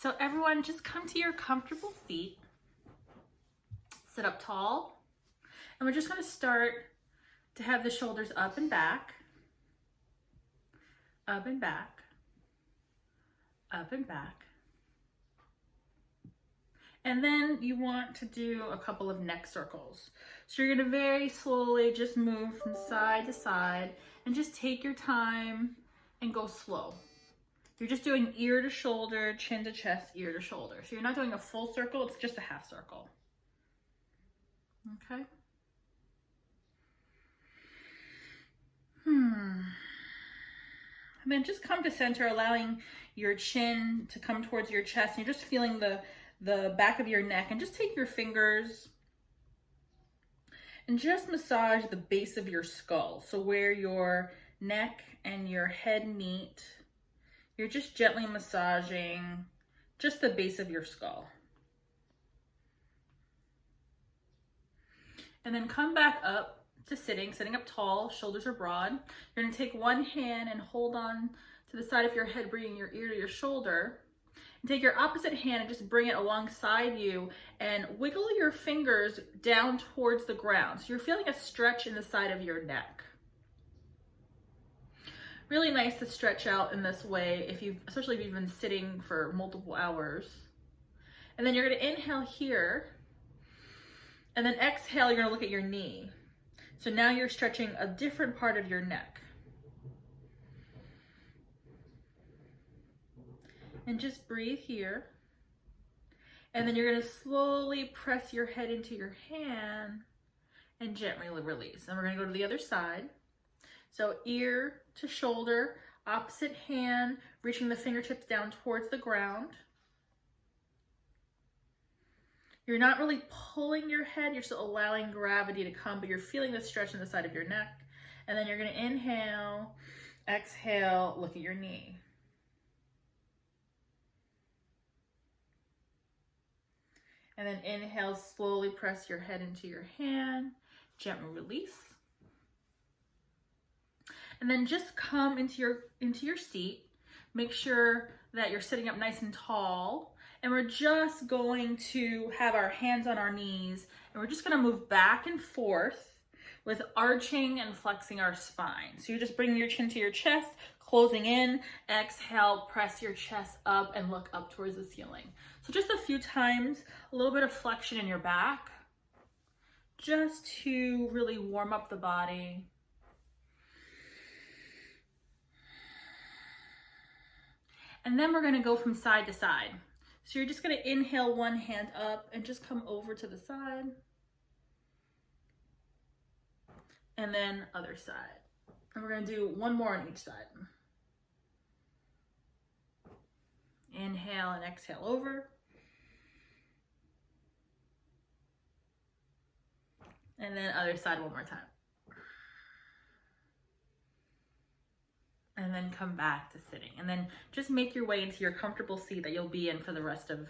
So everyone, just come to your comfortable seat. Sit up tall. And we're just going to start to have the shoulders up and back, up and back, up and back. And then you want to do a couple of neck circles. So you're going to very slowly just move from side to side and just take your time and go slow. You're just doing ear to shoulder, chin to chest, ear to shoulder. So you're not doing a full circle, it's just a half circle. Okay. And then just come to center, allowing your chin to come towards your chest. And you're just feeling the back of your neck, and just take your fingers and just massage the base of your skull. So where your neck and your head meet, you're just gently massaging just the base of your skull. And then come back up to sitting up tall, shoulders are broad. You're gonna take one hand and hold on to the side of your head, bringing your ear to your shoulder. And take your opposite hand and just bring it alongside you and wiggle your fingers down towards the ground. So you're feeling a stretch in the side of your neck. Really nice to stretch out in this way, especially if you've been sitting for multiple hours. And then you're gonna inhale here, and then exhale, you're gonna look at your knee. So now you're stretching a different part of your neck. And just breathe here. And then you're gonna slowly press your head into your hand and gently release. And we're gonna go to the other side. So ear to shoulder, opposite hand, reaching the fingertips down towards the ground. You're not really pulling your head, you're still allowing gravity to come, but you're feeling the stretch in the side of your neck. And then you're gonna inhale, exhale, look at your knee. And then inhale, slowly press your head into your hand, gently release. And then just come into your seat. Make sure that you're sitting up nice and tall. And we're just going to have our hands on our knees, and we're just gonna move back and forth with arching and flexing our spine. So you're just bringing your chin to your chest, closing in, exhale, press your chest up and look up towards the ceiling. So just a few times, a little bit of flexion in your back, just to really warm up the body. And then we're gonna go from side to side. So you're just gonna inhale one hand up and just come over to the side. And then other side. And we're gonna do one more on each side. Inhale and exhale over. And then other side one more time. And then come back to sitting. And then just make your way into your comfortable seat that you'll be in for the rest of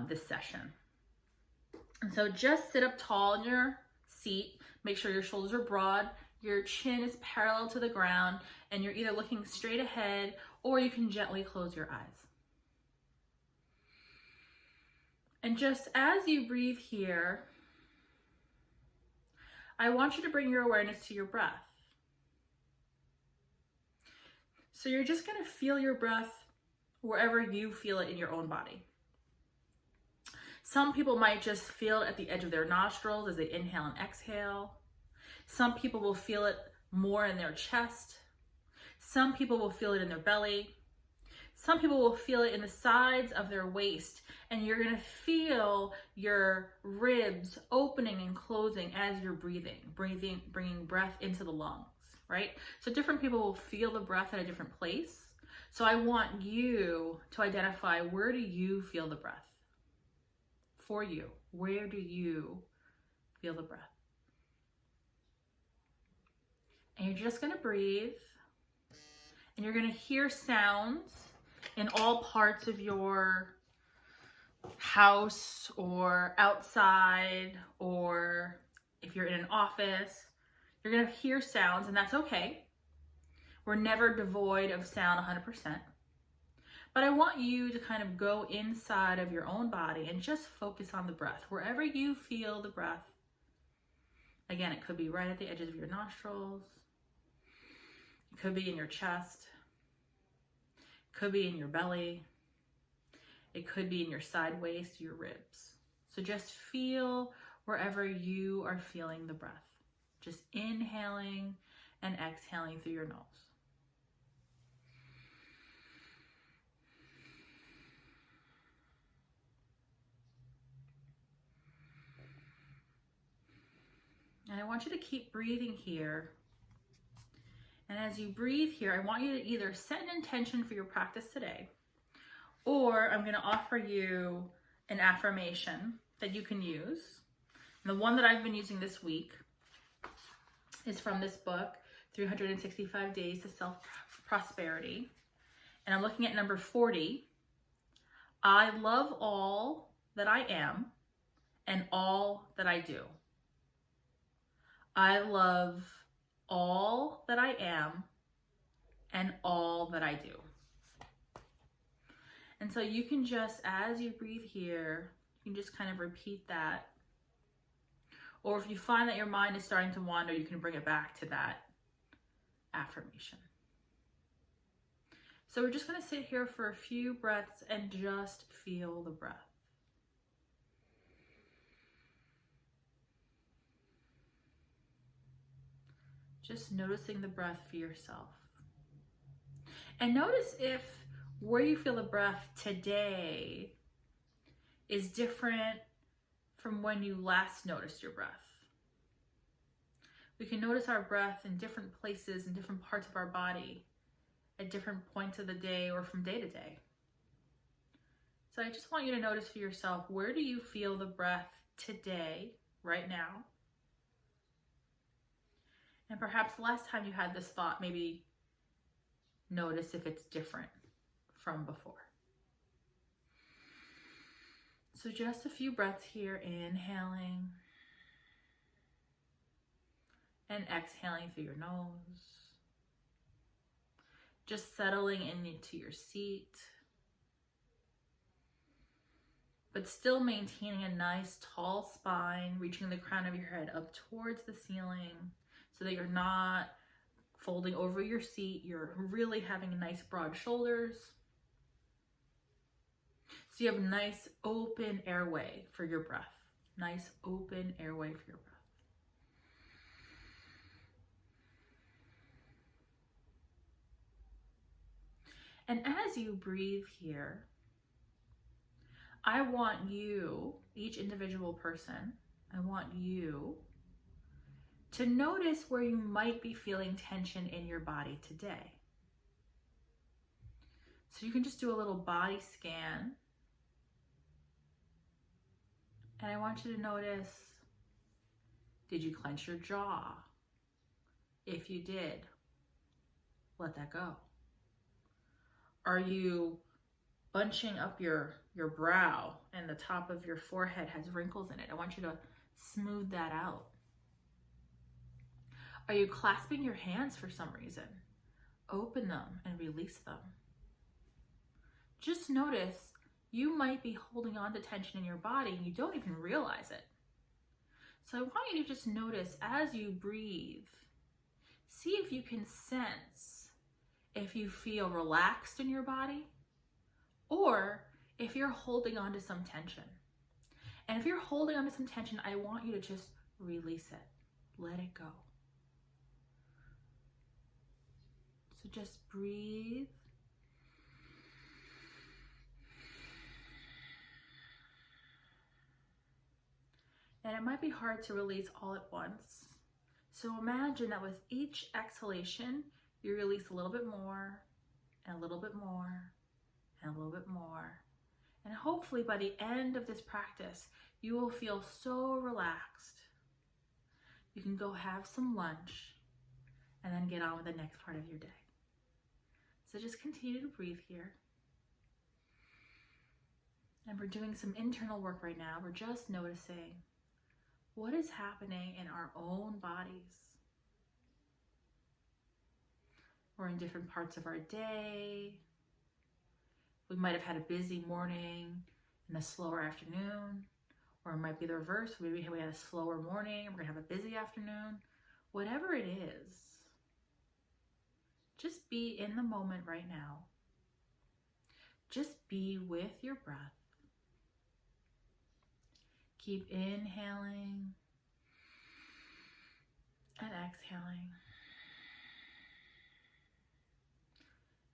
this session. And so just sit up tall in your seat. Make sure your shoulders are broad, your chin is parallel to the ground, and you're either looking straight ahead or you can gently close your eyes. And just as you breathe here, I want you to bring your awareness to your breath. So you're just gonna feel your breath wherever you feel it in your own body. Some people might just feel it at the edge of their nostrils as they inhale and exhale. Some people will feel it more in their chest. Some people will feel it in their belly. Some people will feel it in the sides of their waist, and you're gonna feel your ribs opening and closing as you're breathing, bringing breath into the lungs. Right? So different people will feel the breath at a different place. So I want you to identify, where do you feel the breath? For you, where do you feel the breath? And you're just gonna breathe, and you're gonna hear sounds in all parts of your house or outside, or if you're in an office. You're gonna hear sounds, and that's okay. We're never devoid of sound 100%. But I want you to kind of go inside of your own body and just focus on the breath. Wherever you feel the breath. Again, it could be right at the edges of your nostrils. It could be in your chest. It could be in your belly. It could be in your side waist, your ribs. So just feel wherever you are feeling the breath. Just inhaling and exhaling through your nose. And I want you to keep breathing here. And as you breathe here, I want you to either set an intention for your practice today, or I'm going to offer you an affirmation that you can use. And the one that I've been using this week is from this book, 365 Days to Self-Prosperity. And I'm looking at number 40. I love all that I am and all that I do. I love all that I am and all that I do. And so you can just, as you breathe here, you can just kind of repeat that. Or if you find that your mind is starting to wander, you can bring it back to that affirmation. So we're just going to sit here for a few breaths and just feel the breath. Just noticing the breath for yourself. And notice if where you feel the breath today is different from when you last noticed your breath. We can notice our breath in different places, in different parts of our body, at different points of the day or from day to day. So I just want you to notice for yourself, where do you feel the breath today, right now? And perhaps the last time you had this thought, maybe notice if it's different from before. So just a few breaths here, inhaling and exhaling through your nose. Just settling into your seat, but still maintaining a nice tall spine, reaching the crown of your head up towards the ceiling so that you're not folding over your seat. You're really having nice broad shoulders. So you have a nice open airway for your breath. Nice open airway for your breath. And as you breathe here, I want you, each individual person, I want you to notice where you might be feeling tension in your body today. So you can just do a little body scan. And I want you to notice, did you clench your jaw? If you did, let that go. Are you bunching up your brow and the top of your forehead has wrinkles in it? I want you to smooth that out. Are you clasping your hands for some reason? Open them and release them. Just notice you might be holding on to tension in your body and you don't even realize it. So I want you to just notice as you breathe, see if you can sense if you feel relaxed in your body or if you're holding on to some tension. And if you're holding on to some tension, I want you to just release it. Let it go. So just breathe. And it might be hard to release all at once. So imagine that with each exhalation, you release a little bit more, and a little bit more, and a little bit more. And hopefully by the end of this practice, you will feel so relaxed. You can go have some lunch and then get on with the next part of your day. So just continue to breathe here. And we're doing some internal work right now. We're just noticing what is happening in our own bodies. We're in different parts of our day. We might have had a busy morning and a slower afternoon, or it might be the reverse. Maybe we had a slower morning, we're gonna have a busy afternoon. Whatever it is, just be in the moment right now. Just be with your breath. Keep inhaling and exhaling.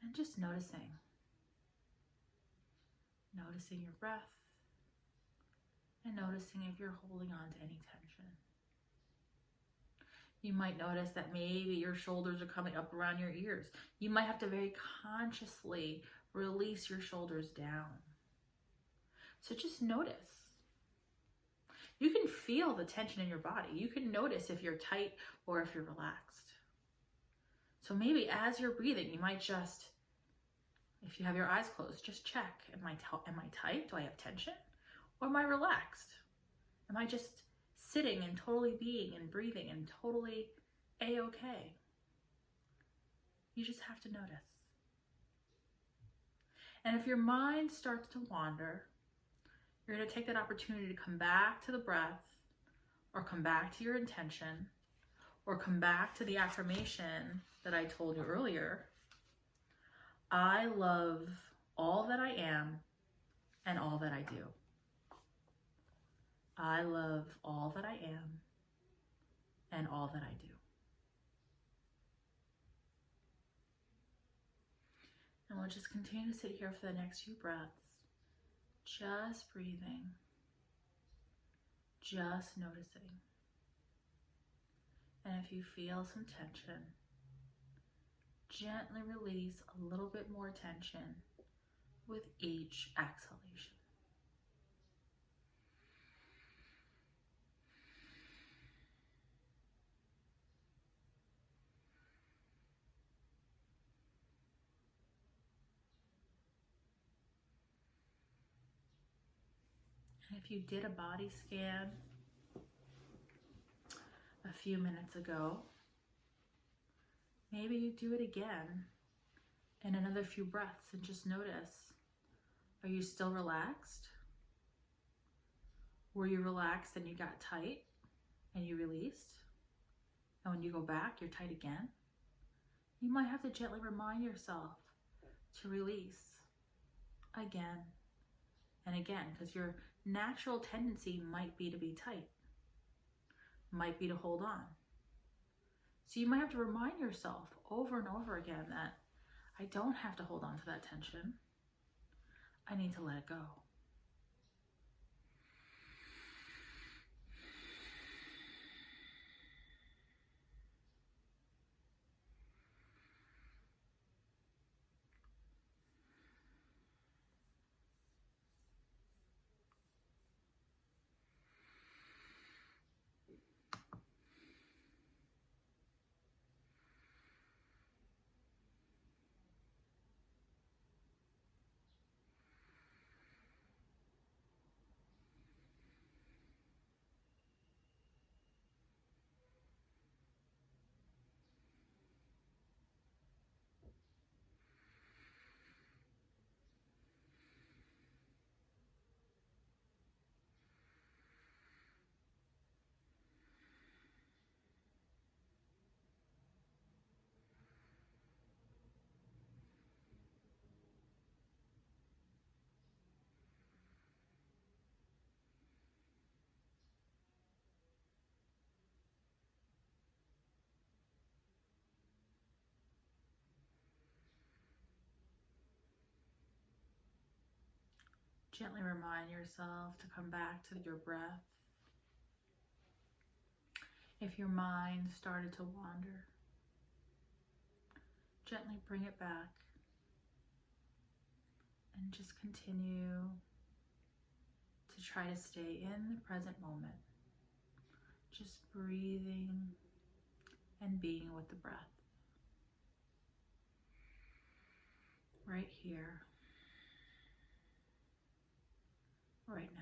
And just noticing your breath, and noticing if you're holding on to any tension. You might notice that maybe your shoulders are coming up around your ears. You might have to very consciously release your shoulders down. So just notice. You can feel the tension in your body. You can notice if you're tight or if you're relaxed. So maybe as you're breathing, you might just, if you have your eyes closed, just check. Am I tight? Do I have tension? Or am I relaxed? Am I just sitting and totally being and breathing and totally A-okay? You just have to notice. And if your mind starts to wander, you're going to take that opportunity to come back to the breath, or come back to your intention, or come back to the affirmation that I told you earlier. I love all that I am and all that I do. I love all that I am and all that I do. And we'll just continue to sit here for the next few breaths, just breathing, just noticing. And if you feel some tension, gently release a little bit more tension with each exhalation. And if you did a body scan a few minutes ago, maybe you do it again in another few breaths and just notice, are you still relaxed? Were you relaxed and you got tight and you released? And when you go back, you're tight again? You might have to gently remind yourself to release again and again, because your natural tendency might be to be tight, might be to hold on. So you might have to remind yourself over and over again that I don't have to hold on to that tension. I need to let it go. Gently remind yourself to come back to your breath. If your mind started to wander, gently bring it back and just continue to try to stay in the present moment, just breathing and being with the breath right here, right now.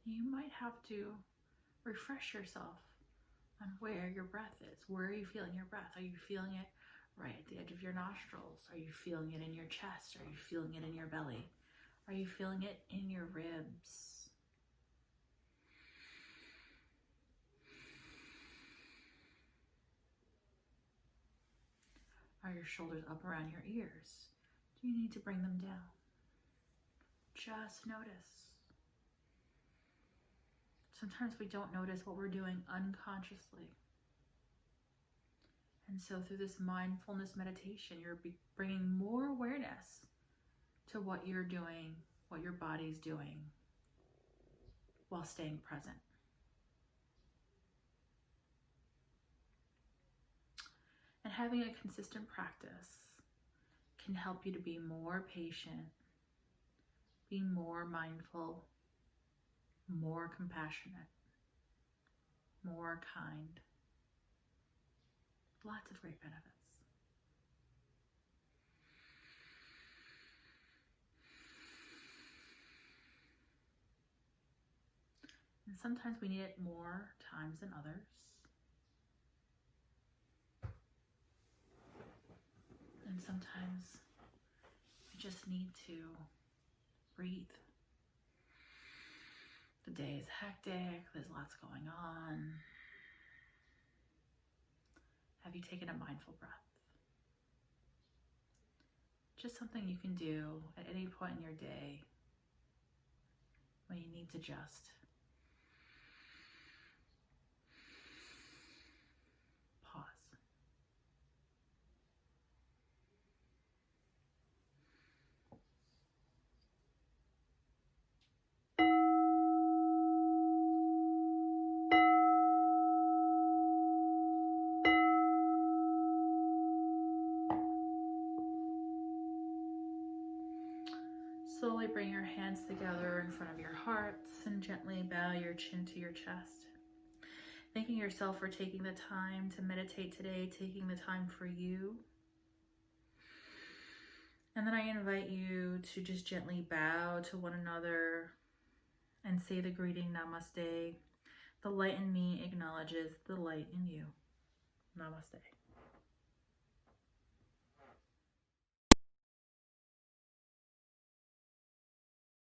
You might have to refresh yourself on where your breath is. Where are you feeling your breath? Are you feeling it right at the edge of your nostrils? Are you feeling it in your chest? Are you feeling it in your belly? Are you feeling it in your ribs? Are your shoulders up around your ears? Do you need to bring them down? Just notice. Sometimes we don't notice what we're doing unconsciously. And so through this mindfulness meditation, you're bringing more awareness to what you're doing, what your body's doing, while staying present. And having a consistent practice can help you to be more patient, be more mindful, more compassionate, more kind. Lots of great benefits. And sometimes we need it more times than others. And sometimes we just need to breathe. The day is hectic, there's lots going on. Have you taken a mindful breath? Just something you can do at any point in your day when you need to just pause. Slowly bring your hands together in front of your hearts and gently bow your chin to your chest. Thanking yourself for taking the time to meditate today, taking the time for you. And then I invite you to just gently bow to one another and say the greeting, Namaste. The light in me acknowledges the light in you. Namaste.